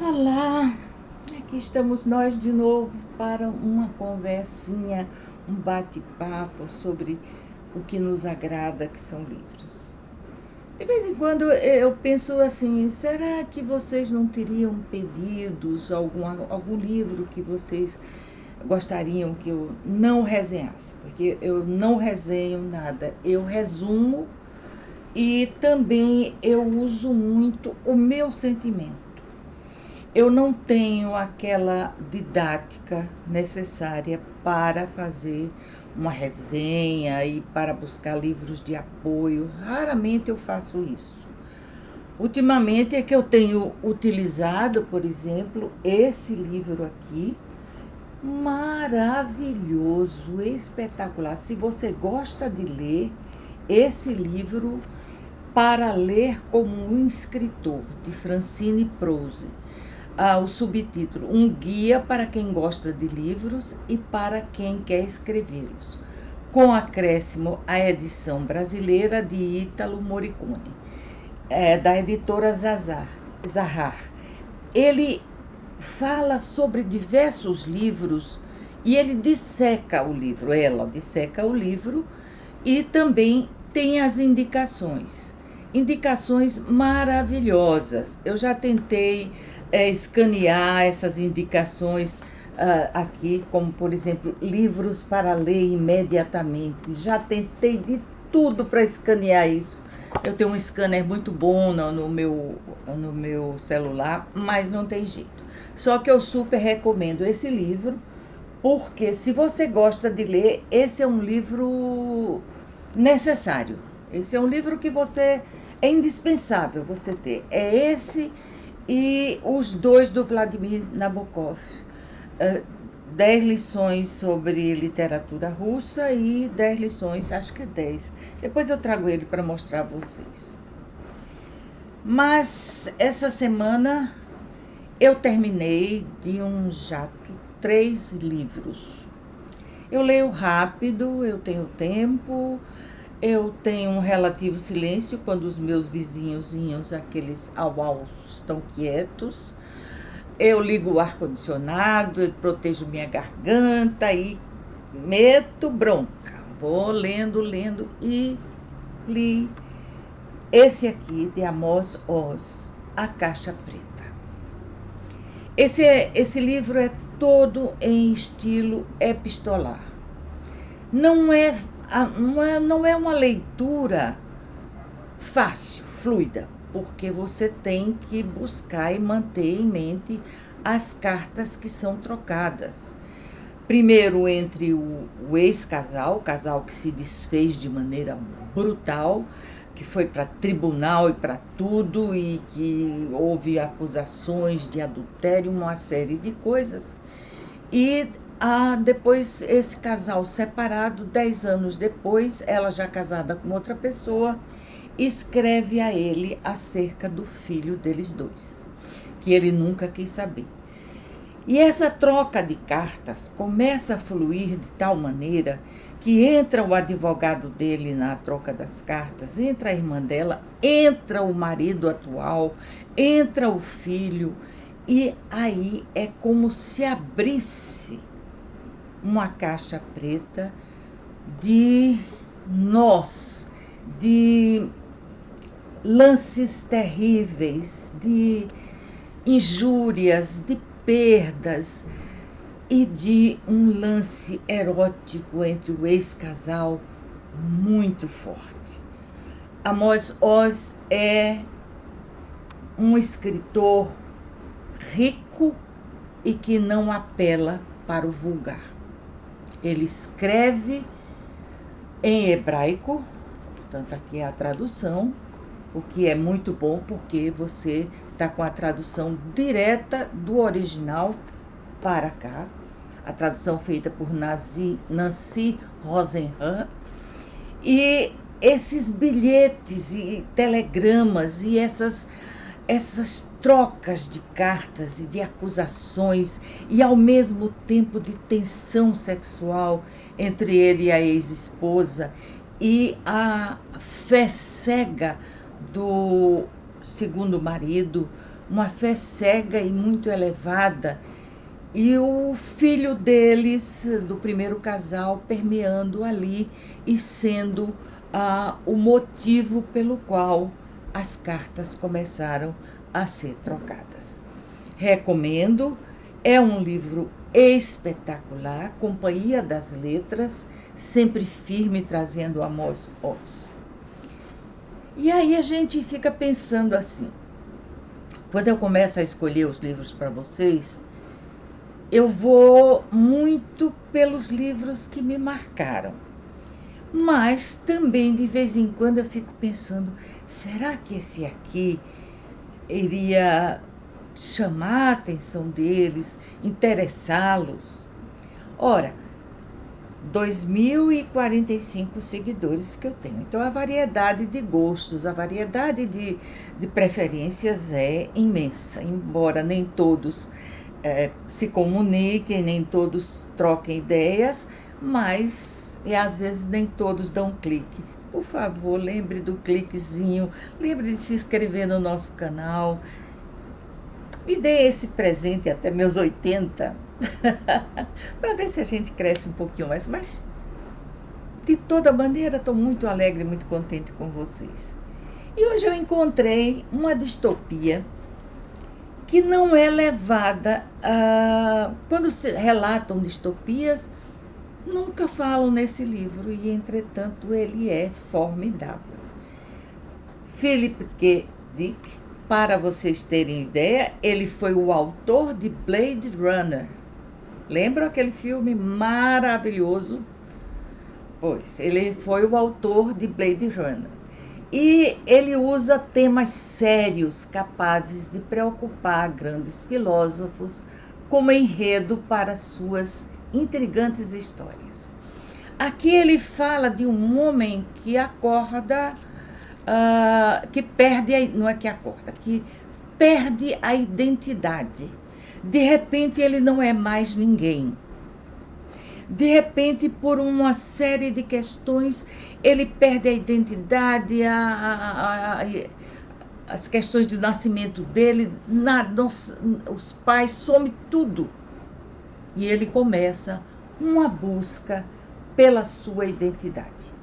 Olá, aqui estamos nós de novo para uma conversinha, um bate-papo sobre o que nos agrada, que são livros. De vez em quando eu penso assim, será que vocês não teriam pedidos, algum livro que vocês gostariam que eu não resenhasse? Porque eu não resenho nada, eu resumo e também eu uso muito o meu sentimento. Eu não tenho aquela didática necessária para fazer uma resenha e para buscar livros de apoio. Raramente eu faço isso. Ultimamente é que eu tenho utilizado, por exemplo, esse livro aqui, maravilhoso, espetacular. Se você gosta de ler, esse livro para ler como um escritor, de Francine Prose. O subtítulo: Um guia para quem gosta de livros e para quem quer escrevê-los, com acréscimo à edição brasileira de Ítalo Morricone, da editora Zahar. Ele fala sobre diversos livros e ele disseca o livro, ela disseca o livro e também tem as indicações maravilhosas. Eu já tentei escanear essas indicações aqui, como por exemplo, livros para ler imediatamente. Já tentei de tudo para escanear isso. Eu tenho um scanner muito bom no meu celular, mas não tem jeito. Só que eu super recomendo esse livro, porque se você gosta de ler, esse é um livro necessário. Esse é um livro que é indispensável você ter. É esse e os dois do Vladimir Nabokov. 10 lições sobre literatura russa e 10 lições, acho que é 10. Depois eu trago ele para mostrar a vocês. Mas essa semana eu terminei de um jato 3 livros. Eu leio rápido, eu tenho tempo, eu tenho um relativo silêncio quando os meus vizinhozinhos, aqueles au-aus, estão quietos. Eu ligo o ar-condicionado, protejo minha garganta e meto bronca. Vou lendo e li esse aqui de Amos Oz, A Caixa Preta. Esse livro é todo em estilo epistolar. Não é uma leitura fácil, fluida, porque você tem que buscar e manter em mente as cartas que são trocadas. Primeiro entre o ex-casal, o casal que se desfez de maneira brutal, que foi para tribunal e para tudo, e que houve acusações de adultério, uma série de coisas. E depois esse casal separado, 10 anos depois, ela já casada com outra pessoa, escreve a ele acerca do filho deles dois, que ele nunca quis saber. E essa troca de cartas começa a fluir de tal maneira que entra o advogado dele na troca das cartas, entra a irmã dela, entra o marido atual, entra o filho, e aí é como se abrisse uma caixa preta de nós, de lances terríveis, de injúrias, de perdas e de um lance erótico entre o ex-casal muito forte. Amos Oz é um escritor rico e que não apela para o vulgar. Ele escreve em hebraico, portanto aqui é a tradução, o que é muito bom porque você está com a tradução direta do original para cá, a tradução feita por Nancy Rosenhan, e esses bilhetes e telegramas e essas trocas de cartas e de acusações e ao mesmo tempo de tensão sexual entre ele e a ex-esposa e a fé cega do segundo marido uma fé cega e muito elevada, e o filho deles, do primeiro casal, permeando ali e sendo o motivo pelo qual as cartas começaram a ser trocadas. Recomendo, é um livro espetacular, Companhia das Letras, sempre firme, trazendo Amos Oz. E aí a gente fica pensando assim, quando eu começo a escolher os livros para vocês, eu vou muito pelos livros que me marcaram. Mas também, de vez em quando, eu fico pensando, será que esse aqui iria chamar a atenção deles, interessá-los? Ora, 2.045 seguidores que eu tenho. Então, a variedade de gostos, a variedade de preferências é imensa, embora nem todos se comuniquem, nem todos troquem ideias, mas às vezes nem todos dão clique. Por favor, lembre do cliquezinho, lembre de se inscrever no nosso canal. Me dê esse presente até meus 80, para ver se a gente cresce um pouquinho mais. Mas, de toda maneira, estou muito alegre, muito contente com vocês. E hoje eu encontrei uma distopia que não é levada a... Quando se relatam distopias, nunca falam nesse livro, e, entretanto, ele é formidável. Philip K. Dick, para vocês terem ideia, ele foi o autor de Blade Runner. Lembram aquele filme maravilhoso? Pois, ele foi o autor de Blade Runner. E ele usa temas sérios, capazes de preocupar grandes filósofos, como enredo para suas intrigantes histórias. Aqui ele fala de um homem que acorda, que perde, não é que acorda, que perde a identidade. De repente ele não é mais ninguém. De repente, por uma série de questões, ele perde a identidade, as questões de nascimento dele, os pais, some tudo. E ele começa uma busca pela sua identidade.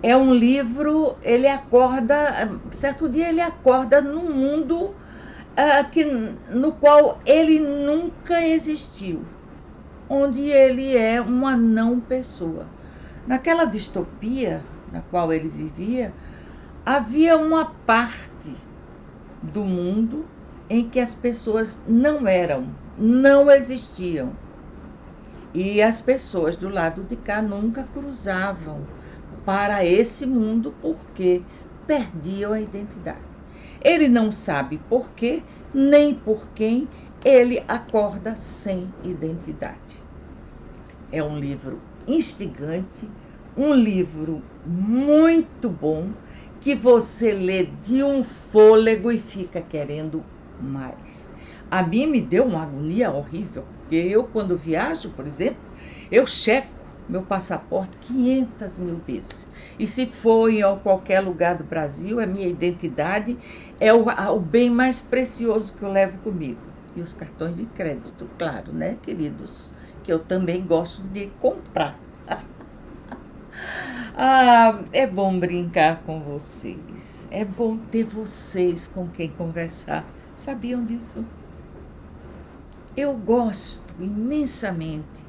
É um livro, ele acorda, certo dia ele acorda num mundo no qual ele nunca existiu, onde ele é uma não pessoa. Naquela distopia na qual ele vivia, havia uma parte do mundo em que as pessoas não existiam. E as pessoas do lado de cá nunca cruzavam para esse mundo porque perdiam a identidade. Ele não sabe por quê, nem por quem ele acorda sem identidade. É um livro instigante, um livro muito bom, que você lê de um fôlego e fica querendo mais. A mim me deu uma agonia horrível, porque eu, quando viajo, por exemplo, eu checo meu passaporte 500.000 vezes. E se for em qualquer lugar do Brasil, a minha identidade é o bem mais precioso que eu levo comigo. E os cartões de crédito, claro, né, queridos? Que eu também gosto de comprar. É bom brincar com vocês. É bom ter vocês com quem conversar. Sabiam disso? Eu gosto imensamente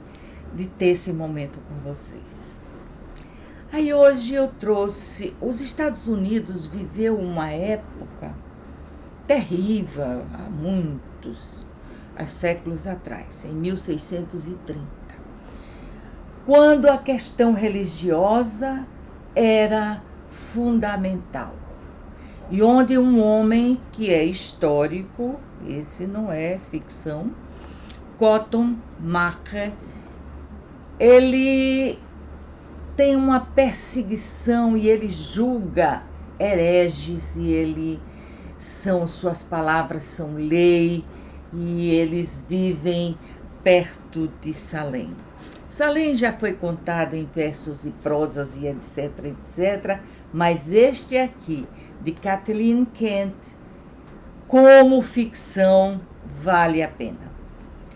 de ter esse momento com vocês. Aí hoje eu trouxe... Os Estados Unidos viveu uma época terrível, há muitos séculos atrás, em 1630, quando a questão religiosa era fundamental, e onde um homem que é histórico, esse não é ficção, Cotton Mather, ele tem uma perseguição e ele julga hereges, e suas palavras são lei, e eles vivem perto de Salem. Salem já foi contado em versos e prosas e etc, mas este aqui, de Kathleen Kent, como ficção vale a pena.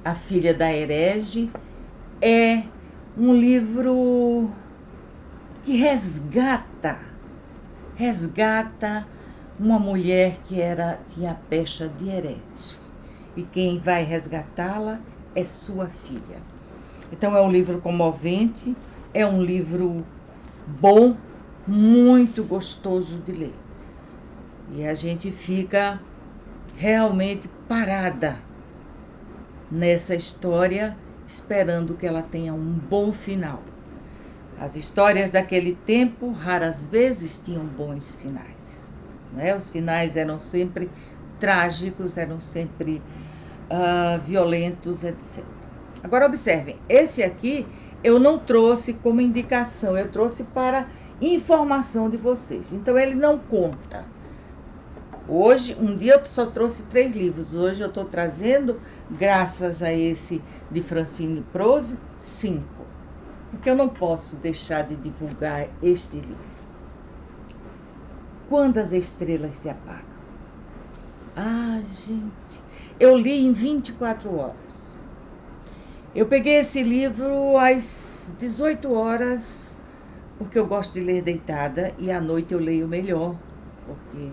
A Filha da Herege é um livro que resgata uma mulher que tinha a pecha de herege. E quem vai resgatá-la é sua filha. Então é um livro comovente, é um livro bom, muito gostoso de ler. E a gente fica realmente parada nessa história, esperando que ela tenha um bom final. As histórias daquele tempo, raras vezes, tinham bons finais, né? Os finais eram sempre trágicos, eram sempre violentos, etc. Agora observem, esse aqui eu não trouxe como indicação, eu trouxe para informação de vocês. Então ele não conta. Hoje, um dia eu só trouxe 3 livros, hoje eu estou trazendo, graças a esse de Francine Prose, 5. Porque eu não posso deixar de divulgar este livro. Quando as estrelas se apagam. Ah, gente, eu li em 24 horas. Eu peguei esse livro às 18 horas, porque eu gosto de ler deitada, e à noite eu leio melhor, porque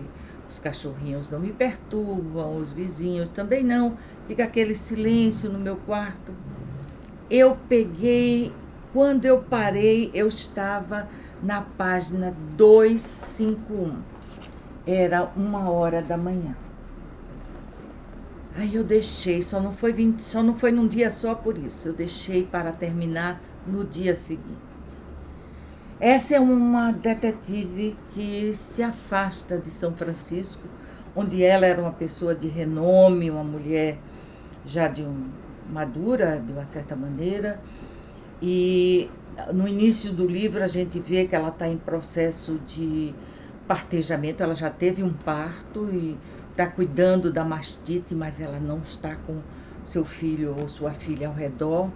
os cachorrinhos não me perturbam, os vizinhos também não, fica aquele silêncio no meu quarto. Eu peguei, quando eu parei, eu estava na página 251, era 1h da manhã. Aí eu deixei, só não foi num dia só por isso, eu deixei para terminar no dia seguinte. Essa é uma detetive que se afasta de São Francisco, onde ela era uma pessoa de renome, uma mulher já madura, de uma certa maneira. E no início do livro a gente vê que ela está em processo de partejamento, ela já teve um parto e está cuidando da mastite, mas ela não está com seu filho ou sua filha ao redor.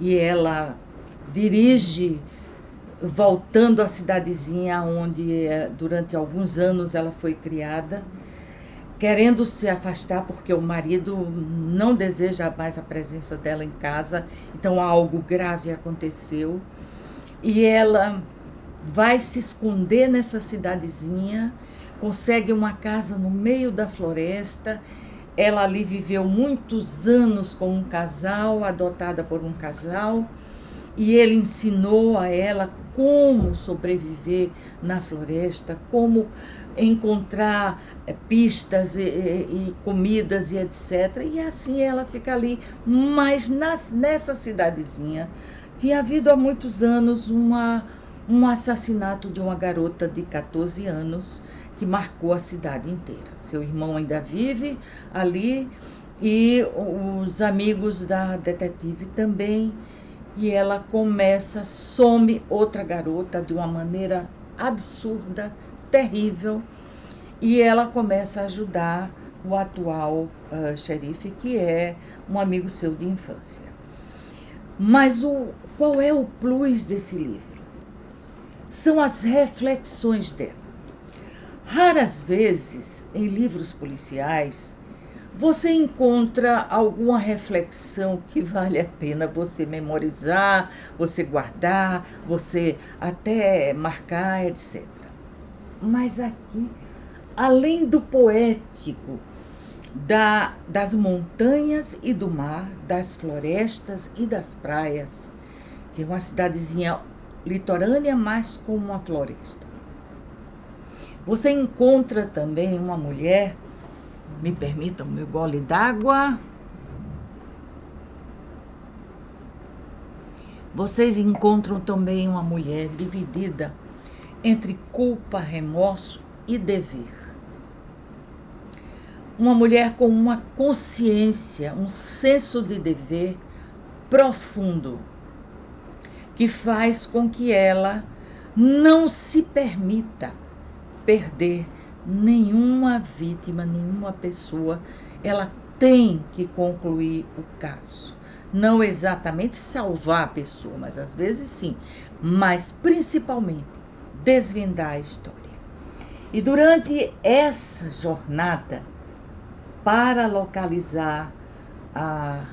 E ela dirige, voltando à cidadezinha onde durante alguns anos ela foi criada, querendo se afastar porque o marido não deseja mais a presença dela em casa, então algo grave aconteceu. E ela vai se esconder nessa cidadezinha, consegue uma casa no meio da floresta. Ela ali viveu muitos anos com um casal, adotada por um casal, e ele ensinou a ela como sobreviver na floresta, como encontrar pistas e comidas e etc. E assim ela fica ali. Mas nessa cidadezinha tinha havido há muitos anos um assassinato de uma garota de 14 anos que marcou a cidade inteira. Seu irmão ainda vive ali e os amigos da detetive também. E ela some outra garota de uma maneira absurda, terrível, e ela começa a ajudar o atual xerife, que é um amigo seu de infância. Mas qual é o plus desse livro? São as reflexões dela. Raras vezes, em livros policiais, você encontra alguma reflexão que vale a pena você memorizar, você guardar, você até marcar, etc. Mas aqui, além do poético, das montanhas e do mar, das florestas e das praias, que é uma cidadezinha litorânea, mas com uma floresta, você encontra também uma mulher. Me permitam meu gole d'água. Vocês encontram também uma mulher dividida entre culpa, remorso e dever. Uma mulher com uma consciência, um senso de dever profundo, que faz com que ela não se permita perder nenhuma vítima, nenhuma pessoa. Ela tem que concluir o caso. Não exatamente salvar a pessoa, mas às vezes sim. Mas principalmente desvendar a história. E durante essa jornada, para localizar a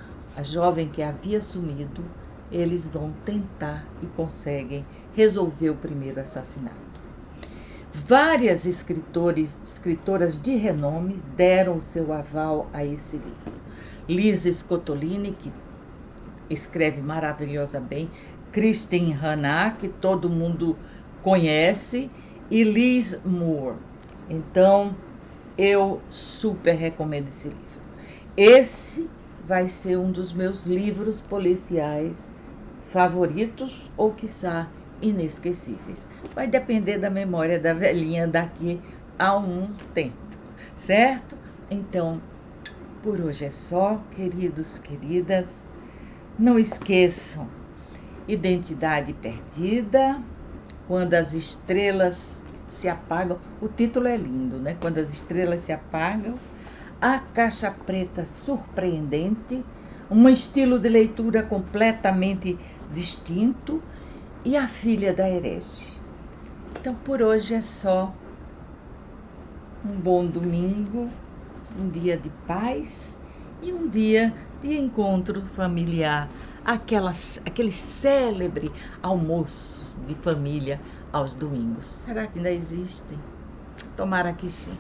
jovem que havia sumido, eles vão tentar e conseguem resolver o primeiro assassinato. Várias escritoras de renome deram o seu aval a esse livro. Lisa Scottoline, que escreve maravilhosa bem, Kristin Hannah, que todo mundo conhece, e Liz Moore. Então, eu super recomendo esse livro. Esse vai ser um dos meus livros policiais favoritos ou, quiçá, inesquecíveis. Vai depender da memória da velhinha daqui a um tempo, certo? Então, por hoje é só, queridos, queridas. Não esqueçam, Identidade Perdida, Quando as Estrelas se Apagam. O título é lindo, né? Quando as Estrelas se Apagam. A Caixa Preta Surpreendente, um estilo de leitura completamente distinto, e A Filha da Herege. Então, por hoje é só. Um bom domingo, um dia de paz e um dia de encontro familiar, aquele célebre almoços de família aos domingos. Será que ainda existem? Tomara que sim.